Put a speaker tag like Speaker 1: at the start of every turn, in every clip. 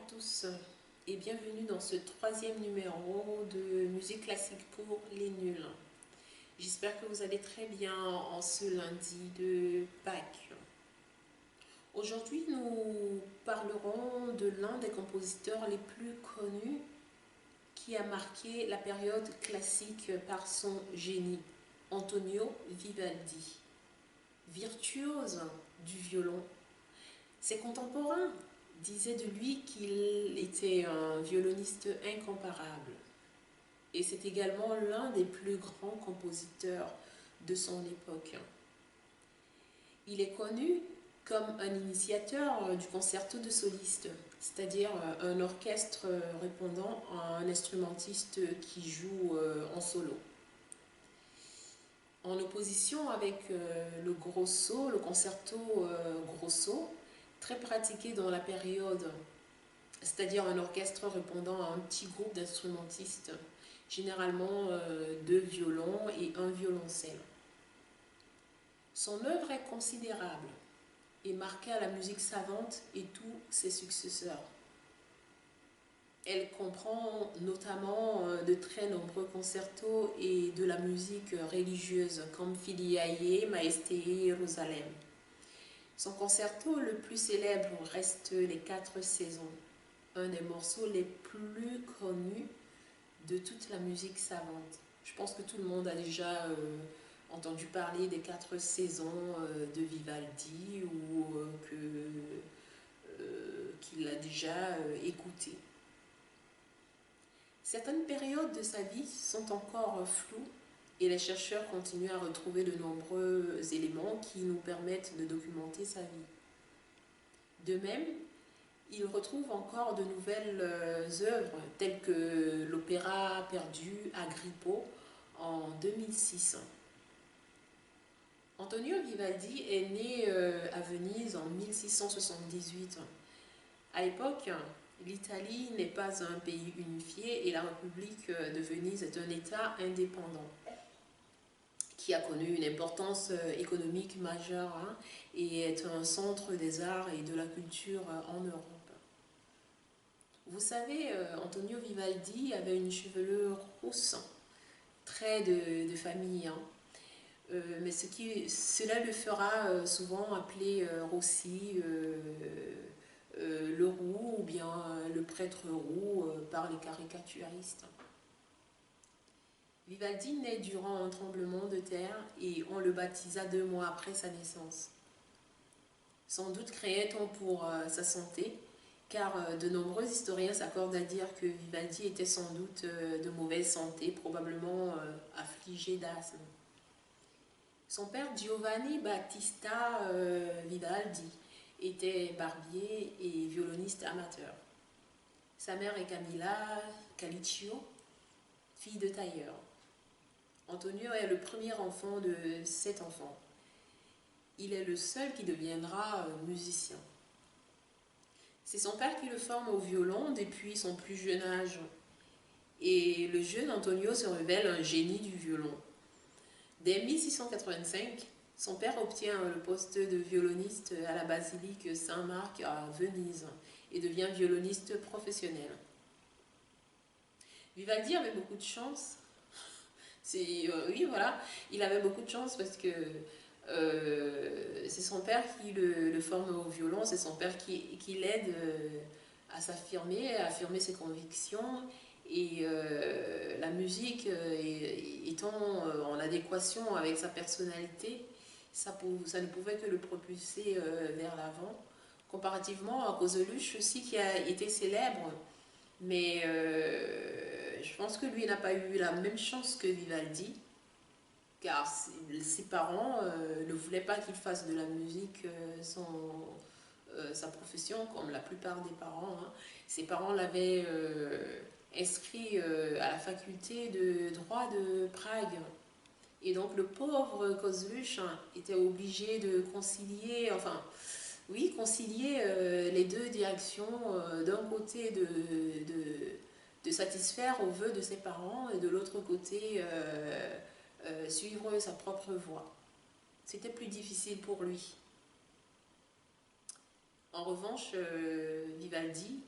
Speaker 1: tous et bienvenue dans ce troisième numéro de musique classique pour les nuls. J'espère que vous allez très bien en ce lundi de Pâques. Aujourd'hui, nous parlerons de l'un des compositeurs les plus connus qui a marqué la période classique par son génie, Antonio Vivaldi. Virtuose du violon, ses contemporains disaient de lui qu'il était un violoniste incomparable. Et c'est également l'un des plus grands compositeurs de son époque. Il est connu comme un initiateur du concerto de soliste, c'est-à-dire un orchestre répondant à un instrumentiste qui joue en solo. En opposition avec le grosso, le concerto grosso, très pratiqué dans la période, c'est-à-dire un orchestre répondant à un petit groupe d'instrumentistes, généralement deux violons et un violoncelle. Son œuvre est considérable et marqua la musique savante et tous ses successeurs. Elle comprend notamment de très nombreux concertos et de la musique religieuse comme Filiae Maestee Jerusalem. Son concerto le plus célèbre reste Les Quatre Saisons, un des morceaux les plus connus de toute la musique savante. Je pense que tout le monde a déjà entendu parler des Quatre Saisons de Vivaldi ou qu'il a déjà écouté. Certaines périodes de sa vie sont encore floues et les chercheurs continuent à retrouver de nombreux éléments qui nous permettent de documenter sa vie. De même, il retrouve encore de nouvelles œuvres telles que l'opéra perdu Agrippo en 2006. Antonio Vivaldi est né à Venise en 1678. À l'époque, l'Italie n'est pas un pays unifié et la République de Venise est un État indépendant qui a connu une importance économique majeure et est un centre des arts et de la culture en Europe. Vous savez, Antonio Vivaldi avait une chevelure rousse, très de famille, mais cela le fera souvent appeler Rossi, le roux ou bien le prêtre roux par les caricaturistes. Vivaldi naît durant un tremblement de terre et on le baptisa 2 mois après sa naissance. Sans doute craignait-on pour sa santé, car de nombreux historiens s'accordent à dire que Vivaldi était sans doute de mauvaise santé, probablement affligé d'asthme. Son père Giovanni Battista Vivaldi était barbier et violoniste amateur. Sa mère est Camilla Calicchio, fille de tailleur. Antonio est le premier enfant de 7 enfants. Il est le seul qui deviendra musicien. C'est son père qui le forme au violon depuis son plus jeune âge. Et le jeune Antonio se révèle un génie du violon. Dès 1685, son père obtient le poste de violoniste à la basilique Saint-Marc à Venise et devient violoniste professionnel. Vivaldi avait beaucoup de chance. Oui, voilà, il avait beaucoup de chance parce que c'est son père qui le forme au violon, c'est son père qui l'aide à s'affirmer, à affirmer ses convictions. Et la musique étant en adéquation avec sa personnalité, ça ne pouvait que le propulser vers l'avant. Comparativement à Kozeluch aussi, qui a été célèbre, mais je pense que lui n'a pas eu la même chance que Vivaldi, car ses parents ne voulaient pas qu'il fasse de la musique sans sa profession, comme la plupart des parents. Ses parents l'avaient inscrit à la faculté de droit de Prague. Et donc le pauvre Kozeluch était obligé de concilier, les deux directions, d'un côté de satisfaire aux vœux de ses parents et de l'autre côté suivre sa propre voie. C'était plus difficile pour lui. En revanche, Vivaldi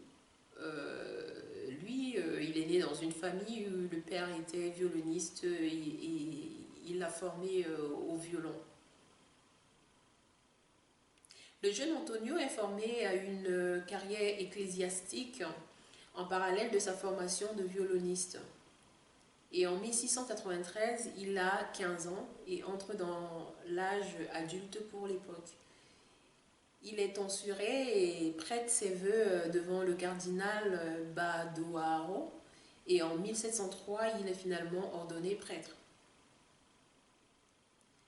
Speaker 1: Lui, il est né dans une famille où le père était violoniste et il l'a formé au violon. Le jeune Antonio est formé à une carrière ecclésiastique en parallèle de sa formation de violoniste. Et en 1693, il a 15 ans et entre dans l'âge adulte pour l'époque. Il est tonsuré et prête ses vœux devant le cardinal Badoaro. Et en 1703, il est finalement ordonné prêtre.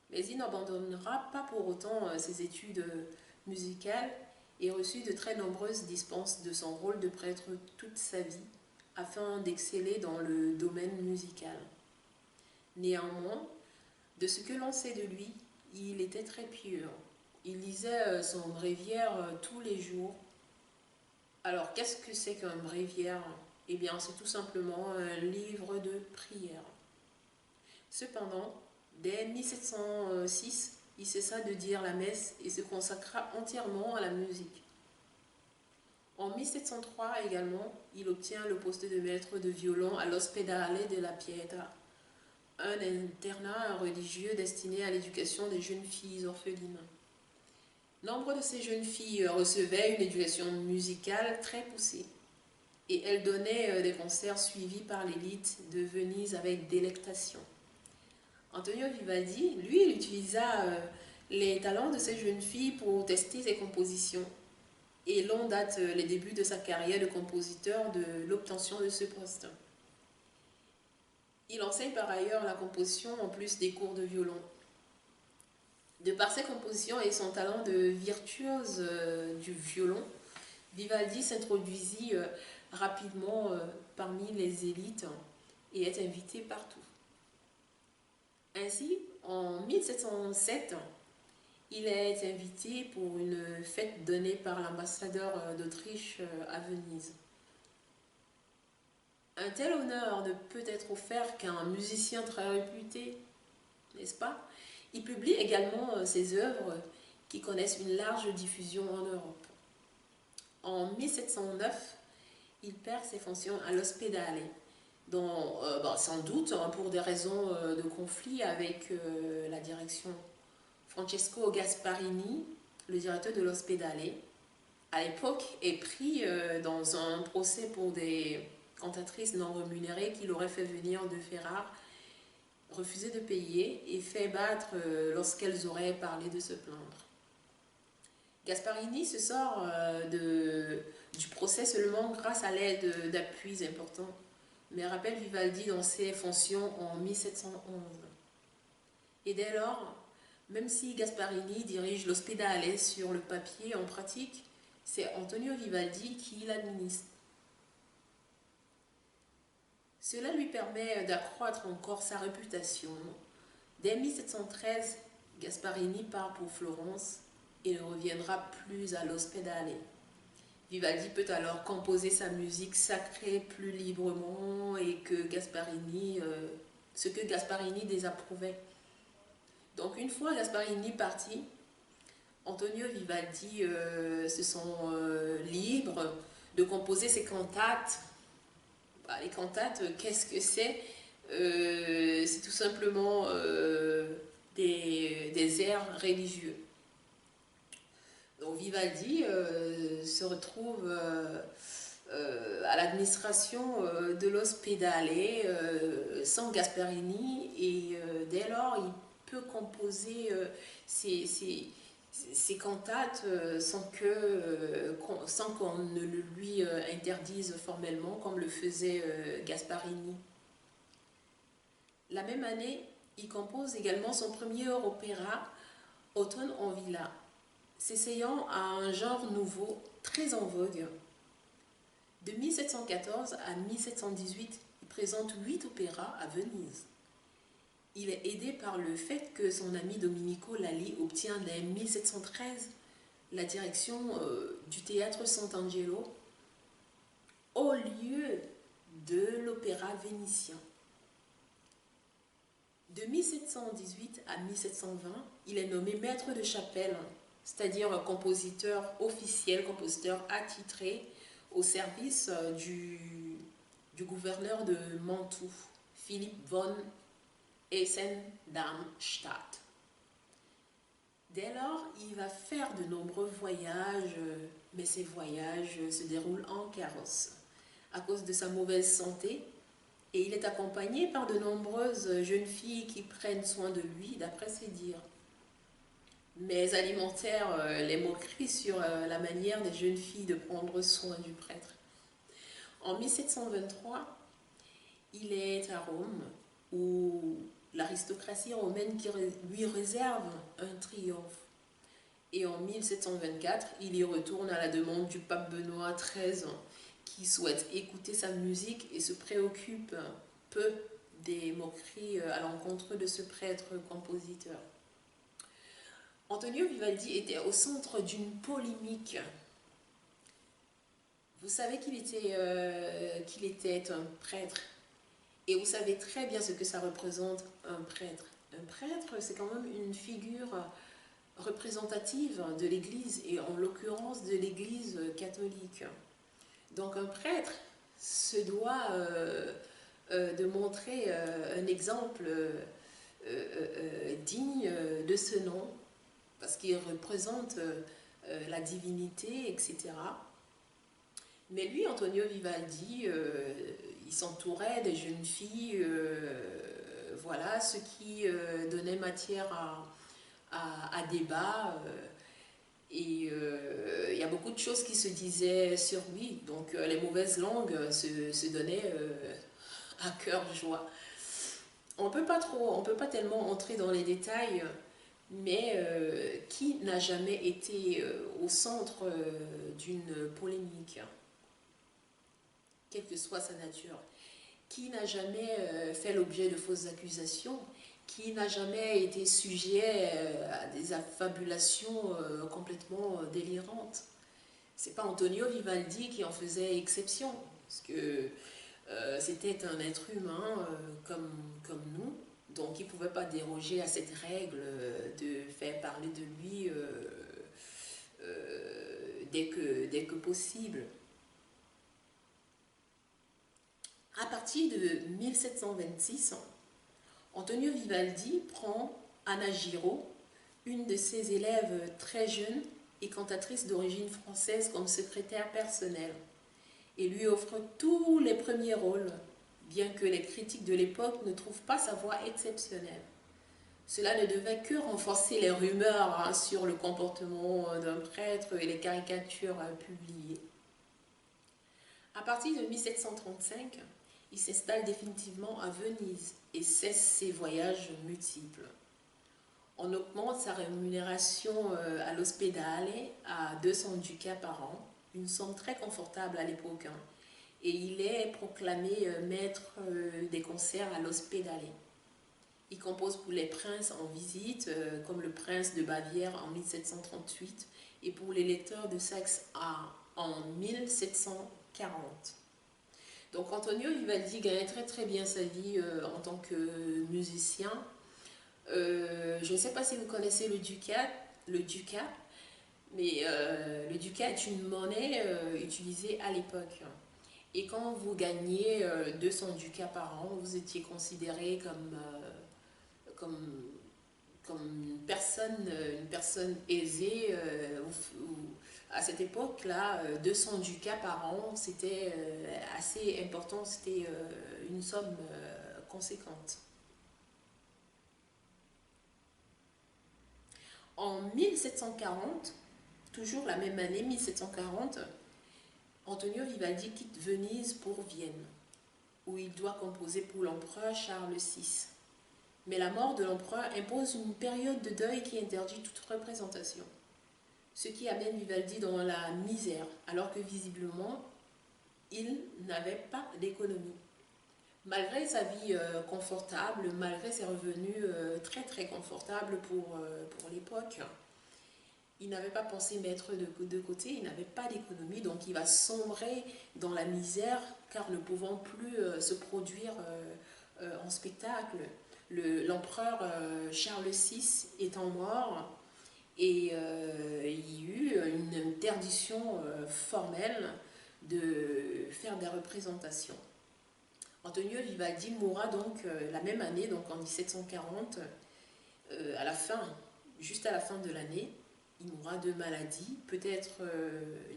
Speaker 1: Mais il n'abandonnera pas pour autant ses études musicales et reçut de très nombreuses dispenses de son rôle de prêtre toute sa vie afin d'exceller dans le domaine musical. Néanmoins, de ce que l'on sait de lui, il était très pieux. Il lisait son bréviaire tous les jours. Alors, qu'est-ce que c'est qu'un bréviaire? Eh bien, c'est tout simplement un livre de prière. Cependant, dès 1706, il cessa de dire la messe et se consacra entièrement à la musique. En 1703 également, il obtient le poste de maître de violon à l'Ospedale de la Pietà, un internat religieux destiné à l'éducation des jeunes filles orphelines. Nombre de ces jeunes filles recevaient une éducation musicale très poussée et elles donnaient des concerts suivis par l'élite de Venise avec délectation. Antonio Vivaldi, lui, il utilisa les talents de ces jeunes filles pour tester ses compositions. Et l'on date les débuts de sa carrière de compositeur de l'obtention de ce poste. Il enseigne par ailleurs la composition en plus des cours de violon. De par ses compositions et son talent de virtuose du violon, Vivaldi s'introduisit rapidement parmi les élites et est invité partout. Ainsi, en 1707, il est invité pour une fête donnée par l'ambassadeur d'Autriche à Venise. Un tel honneur ne peut être offert qu'à un musicien très réputé, n'est-ce pas? Il publie également ses œuvres qui connaissent une large diffusion en Europe. En 1709, il perd ses fonctions à l'Ospedale, dont, sans doute pour des raisons de conflit avec la direction. Francesco Gasparini, le directeur de l'Ospedale, à l'époque est pris dans un procès pour des cantatrices non rémunérées qu'il aurait fait venir de Ferrare, refusé de payer et fait battre lorsqu'elles auraient parlé de se plaindre. Gasparini se sort du procès seulement grâce à l'aide d'appuis importants, mais rappelle Vivaldi dans ses fonctions en 1711. Et dès lors, même si Gasparini dirige l'Ospedale sur le papier, en pratique, c'est Antonio Vivaldi qui l'administre. Cela lui permet d'accroître encore sa réputation. Dès 1713, Gasparini part pour Florence et ne reviendra plus à l'Ospedale. Vivaldi peut alors composer sa musique sacrée plus librement et ce que Gasparini désapprouvait. Donc une fois Gasparini parti, Antonio Vivaldi se sent libre de composer ses cantates. Les cantates, qu'est-ce que c'est? C'est tout simplement des airs religieux. Donc Vivaldi se retrouve à l'administration de l'Ospedale sans Gasparini et dès lors il peut composer ses cantates sans qu'on ne le lui interdise formellement comme le faisait Gasparini. La même année, il compose également son premier opéra, Automne en Villa, s'essayant à un genre nouveau très en vogue. De 1714 à 1718, il présente 8 opéras à Venise. Il est aidé par le fait que son ami Domenico Lali obtient dès 1713 la direction du théâtre Sant'Angelo au lieu de l'opéra vénitien. De 1718 à 1720, il est nommé maître de chapelle, c'est-à-dire compositeur officiel, compositeur attitré au service du gouverneur de Mantoue, Philipp von Essen-Darmstadt. Dès lors, il va faire de nombreux voyages, mais ces voyages se déroulent en carrosse à cause de sa mauvaise santé. Et il est accompagné par de nombreuses jeunes filles qui prennent soin de lui, d'après ses dires. Mais alimentaires les moqueries sur la manière des jeunes filles de prendre soin du prêtre. En 1723, il est à Rome, où l'aristocratie romaine qui lui réserve un triomphe. Et en 1724, il y retourne à la demande du pape Benoît XIII, qui souhaite écouter sa musique et se préoccupe peu des moqueries à l'encontre de ce prêtre-compositeur. Antonio Vivaldi était au centre d'une polémique. Vous savez qu'il était un prêtre, et vous savez très bien ce que ça représente un prêtre. Un prêtre, c'est quand même une figure représentative de l'Église, et en l'occurrence de l'Église catholique. Donc un prêtre se doit de montrer un exemple digne de ce nom, parce qu'il représente la divinité, etc. Mais lui, Antonio Vivaldi, il s'entourait des jeunes filles, voilà, ce qui donnait matière à débat. Et il y a beaucoup de choses qui se disaient sur lui, donc les mauvaises langues se donnaient à cœur joie. On peut pas tellement entrer dans les détails, mais qui n'a jamais été au centre d'une polémique, quelle que soit sa nature? Qui n'a jamais fait l'objet de fausses accusations? Qui n'a jamais été sujet à des affabulations complètement délirantes? C'est pas Antonio Vivaldi qui en faisait exception, parce que c'était un être humain comme nous, donc il ne pouvait pas déroger à cette règle de faire parler de lui dès que possible. À partir de 1726, Antonio Vivaldi prend Anna Giraud, une de ses élèves très jeune et cantatrice d'origine française, comme secrétaire personnelle, et lui offre tous les premiers rôles, bien que les critiques de l'époque ne trouvent pas sa voix exceptionnelle. Cela ne devait que renforcer les rumeurs sur le comportement d'un prêtre et les caricatures publiées. À partir de 1735, il s'installe définitivement à Venise et cesse ses voyages multiples. On augmente sa rémunération à l'ospedale à 200 ducats par an, une somme très confortable à l'époque, et il est proclamé maître des concerts à l'ospedale. Il compose pour les princes en visite, comme le prince de Bavière en 1738 et pour l'électeur de Saxe en 1740. Donc Antonio Vivaldi gagne très bien sa vie en tant que musicien. Je ne sais pas si vous connaissez le ducat, mais le ducat est une monnaie utilisée à l'époque. Et quand vous gagnez 200 ducats par an, vous étiez considéré comme une personne aisée. À cette époque-là, 200 ducats par an, c'était assez important, c'était une somme conséquente. En 1740, toujours la même année, 1740, Antonio Vivaldi quitte Venise pour Vienne, où il doit composer pour l'empereur Charles VI. Mais la mort de l'empereur impose une période de deuil qui interdit toute représentation, ce qui amène Vivaldi dans la misère, alors que visiblement, il n'avait pas d'économie. Malgré sa vie confortable, malgré ses revenus très confortables pour l'époque, il n'avait pas pensé mettre de côté, il n'avait pas d'économie, donc il va sombrer dans la misère, car ne pouvant plus se produire en spectacle. L'empereur Charles VI étant mort, et il y a eu une interdiction formelle de faire des représentations. Antonio Vivaldi mourra donc la même année, donc en 1740, à la fin, juste à la fin de l'année. Il mourra de maladie, peut-être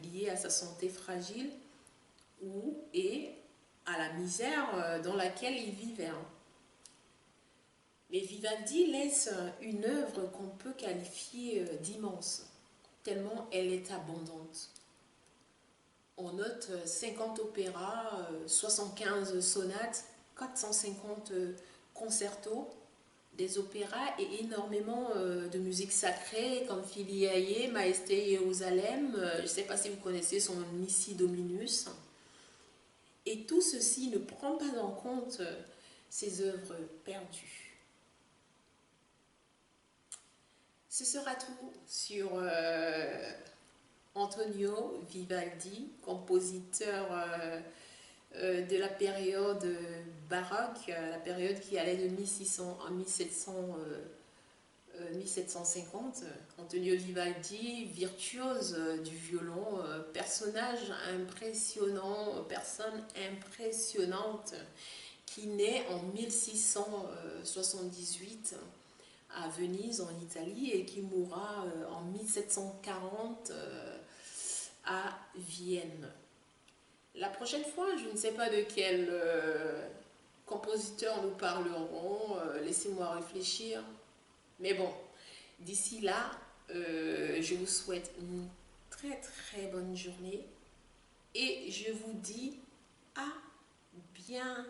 Speaker 1: liée à sa santé fragile et à la misère dans laquelle il vivait. Mais Vivaldi laisse une œuvre qu'on peut qualifier d'immense, tellement elle est abondante. On note 50 opéras, 75 sonates, 450 concertos, des opéras et énormément de musique sacrée comme Filiae, Maesté Jérusalem, je ne sais pas si vous connaissez son Missi Dominus. Et tout ceci ne prend pas en compte ses œuvres perdues. Ce sera tout sur Antonio Vivaldi, compositeur de la période baroque, la période qui allait de 1600 à 1750. Antonio Vivaldi, virtuose du violon, personnage impressionnant, personne impressionnante, qui naît en 1678 à Venise, en Italie, et qui mourra en 1740 à Vienne. La prochaine fois, je ne sais pas de quel compositeur nous parlerons, laissez-moi réfléchir. Mais bon, d'ici là, je vous souhaite une très très bonne journée et je vous dis à bientôt.